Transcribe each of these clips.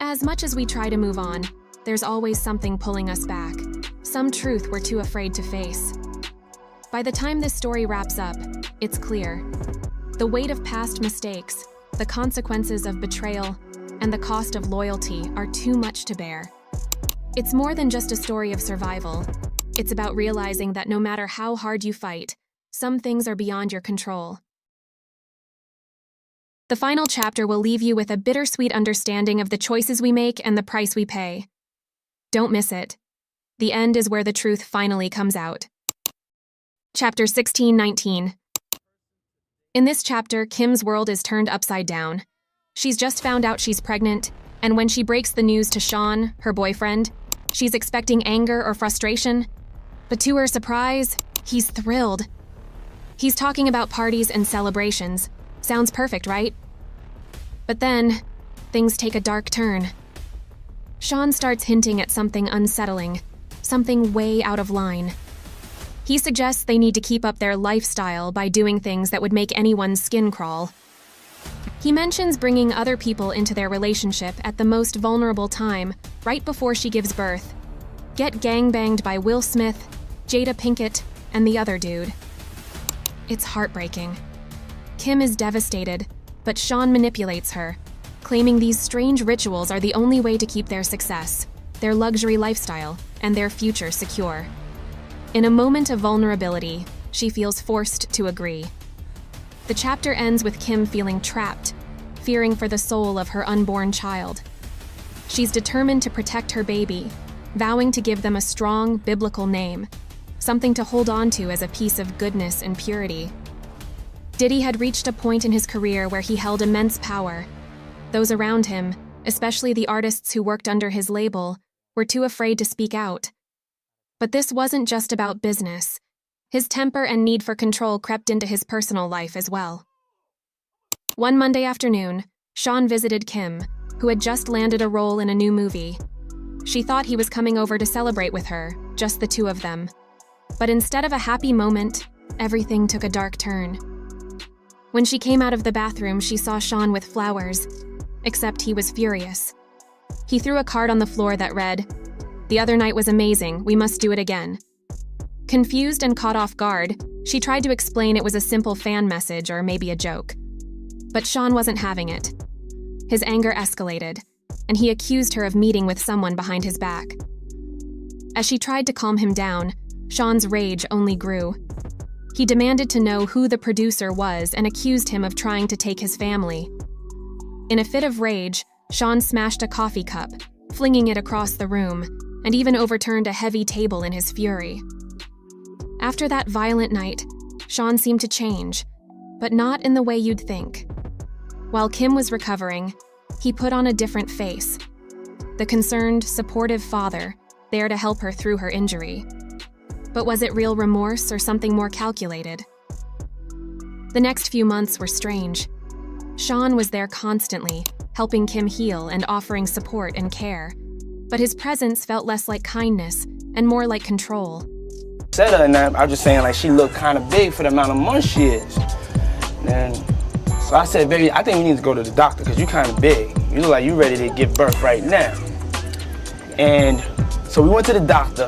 As much as we try to move on, there's always something pulling us back, some truth we're too afraid to face. By the time this story wraps up, it's clear. The weight of past mistakes, the consequences of betrayal, and the cost of loyalty are too much to bear. It's more than just a story of survival. It's about realizing that no matter how hard you fight, some things are beyond your control. The final chapter will leave you with a bittersweet understanding of the choices we make and the price we pay. Don't miss it. The end is where the truth finally comes out. Chapter 16-19. In this chapter, Kim's world is turned upside down. She's just found out she's pregnant, and when she breaks the news to Sean, her boyfriend, she's expecting anger or frustration. But to her surprise, he's thrilled. He's talking about parties and celebrations. Sounds perfect, right? But then, things take a dark turn. Sean starts hinting at something unsettling, something way out of line. He suggests they need to keep up their lifestyle by doing things that would make anyone's skin crawl. He mentions bringing other people into their relationship at the most vulnerable time, right before she gives birth. Get gangbanged by Will Smith, Jada Pinkett, and the other dude. It's heartbreaking. Kim is devastated, but Sean manipulates her, claiming these strange rituals are the only way to keep their success, their luxury lifestyle, and their future secure. In a moment of vulnerability, she feels forced to agree. The chapter ends with Kim feeling trapped, fearing for the soul of her unborn child. She's determined to protect her baby, vowing to give them a strong biblical name, something to hold on to as a piece of goodness and purity. Diddy had reached a point in his career where he held immense power. Those around him, especially the artists who worked under his label, were too afraid to speak out. But this wasn't just about business. His temper and need for control crept into his personal life as well. One Monday afternoon, Sean visited Kim, who had just landed a role in a new movie. She thought he was coming over to celebrate with her, just the two of them. But instead of a happy moment, everything took a dark turn. When she came out of the bathroom, she saw Sean with flowers, except he was furious. He threw a card on the floor that read, "The other night was amazing, we must do it again." Confused and caught off guard, she tried to explain it was a simple fan message or maybe a joke. But Sean wasn't having it. His anger escalated, and he accused her of meeting with someone behind his back. As she tried to calm him down, Sean's rage only grew. He demanded to know who the producer was and accused him of trying to take his family. In a fit of rage, Sean smashed a coffee cup, flinging it across the room, and even overturned a heavy table in his fury. After that violent night, Sean seemed to change, but not in the way you'd think. While Kim was recovering, he put on a different face. The concerned, supportive father, there to help her through her injury. But was it real remorse or something more calculated? The next few months were strange. Sean was there constantly, helping Kim heal and offering support and care. But his presence felt less like kindness and more like control. Said her and that, I was just saying like she looked kind of big for the amount of months she is. And so I said, baby, I think we need to go to the doctor because you kind of big. You look like you ready to give birth right now. And so we went to the doctor,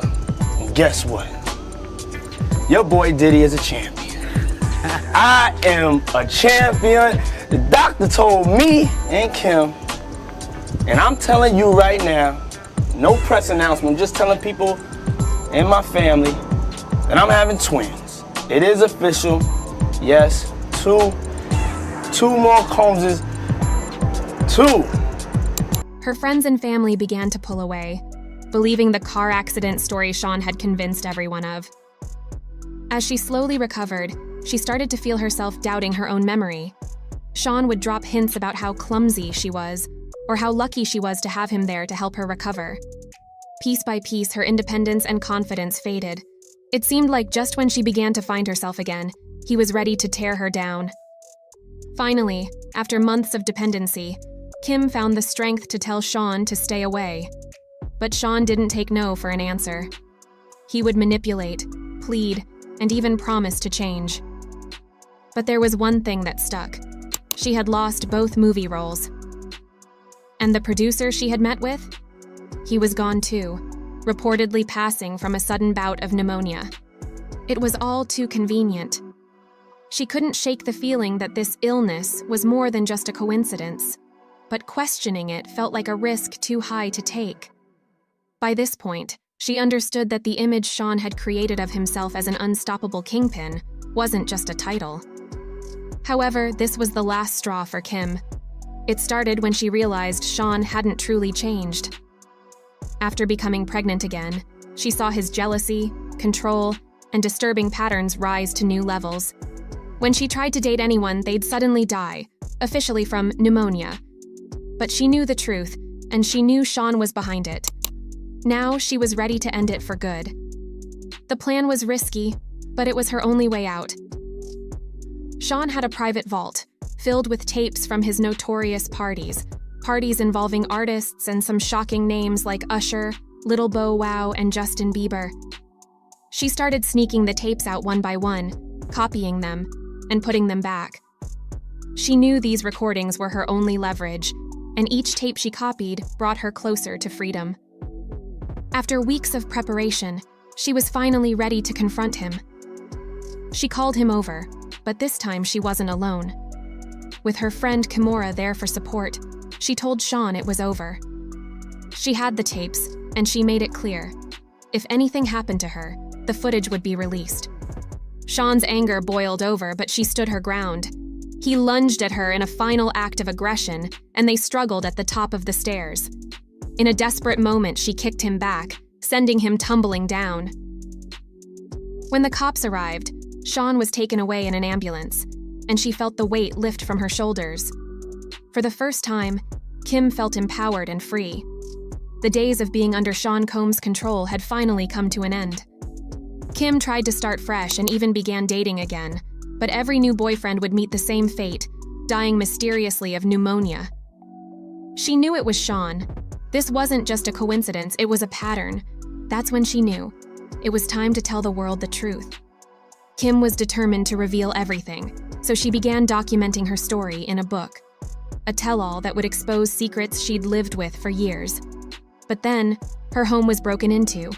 and guess what? Your boy Diddy is a champion. I am a champion. The doctor told me and Kim, and I'm telling you right now, no press announcement, just telling people in my family that I'm having twins. It is official. Yes, two more Combses. Two. Her friends and family began to pull away, believing the car accident story Sean had convinced everyone of. As she slowly recovered, she started to feel herself doubting her own memory. Sean would drop hints about how clumsy she was, or how lucky she was to have him there to help her recover. Piece by piece, her independence and confidence faded. It seemed like just when she began to find herself again, he was ready to tear her down. Finally, after months of dependency, Kim found the strength to tell Sean to stay away. But Sean didn't take no for an answer. He would manipulate, plead, and even promise to change. But there was one thing that stuck. She had lost both movie roles. And the producer she had met with? He was gone too, reportedly passing from a sudden bout of pneumonia. It was all too convenient. She couldn't shake the feeling that this illness was more than just a coincidence, but questioning it felt like a risk too high to take. By this point, she understood that the image Sean had created of himself as an unstoppable kingpin wasn't just a title. However, this was the last straw for Kim. It started when she realized Sean hadn't truly changed. After becoming pregnant again, she saw his jealousy, control, and disturbing patterns rise to new levels. When she tried to date anyone, they'd suddenly die, officially from pneumonia. But she knew the truth, and she knew Sean was behind it. Now she was ready to end it for good. The plan was risky, but it was her only way out. Sean had a private vault, filled with tapes from his notorious parties involving artists and some shocking names like Usher, Lil Bow Wow, and Justin Bieber. She started sneaking the tapes out one by one, copying them, and putting them back. She knew these recordings were her only leverage, and each tape she copied brought her closer to freedom. After weeks of preparation, she was finally ready to confront him. She called him over, but this time she wasn't alone. With her friend Kimura there for support, she told Sean it was over. She had the tapes, and she made it clear. If anything happened to her, the footage would be released. Sean's anger boiled over, but she stood her ground. He lunged at her in a final act of aggression, and they struggled at the top of the stairs. In a desperate moment, she kicked him back, sending him tumbling down. When the cops arrived, Sean was taken away in an ambulance, and she felt the weight lift from her shoulders. For the first time, Kim felt empowered and free. The days of being under Sean Combs' control had finally come to an end. Kim tried to start fresh and even began dating again, but every new boyfriend would meet the same fate, dying mysteriously of pneumonia. She knew it was Sean. This wasn't just a coincidence, it was a pattern. That's when she knew. It was time to tell the world the truth. Kim was determined to reveal everything, so she began documenting her story in a book. A tell-all that would expose secrets she'd lived with for years. But then, her home was broken into.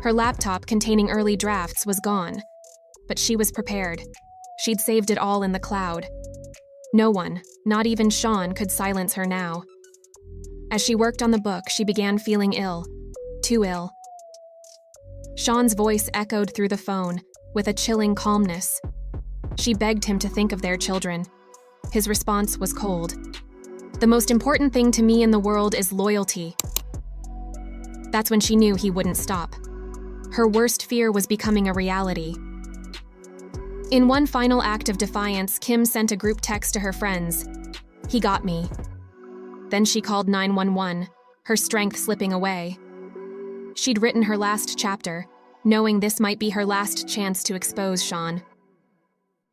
Her laptop containing early drafts was gone. But she was prepared. She'd saved it all in the cloud. No one, not even Sean, could silence her now. As she worked on the book, she began feeling ill. Too ill. Sean's voice echoed through the phone, with a chilling calmness. She begged him to think of their children. His response was cold. "The most important thing to me in the world is loyalty." That's when she knew he wouldn't stop. Her worst fear was becoming a reality. In one final act of defiance, Kim sent a group text to her friends. "He got me." Then she called 911, her strength slipping away. She'd written her last chapter, knowing this might be her last chance to expose Sean.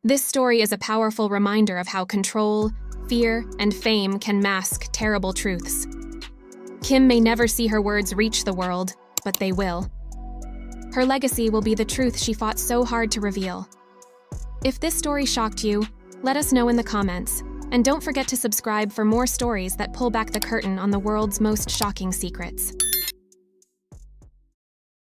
This story is a powerful reminder of how control, fear, and fame can mask terrible truths. Kim may never see her words reach the world, but they will. Her legacy will be the truth she fought so hard to reveal. If this story shocked you, let us know in the comments, and don't forget to subscribe for more stories that pull back the curtain on the world's most shocking secrets.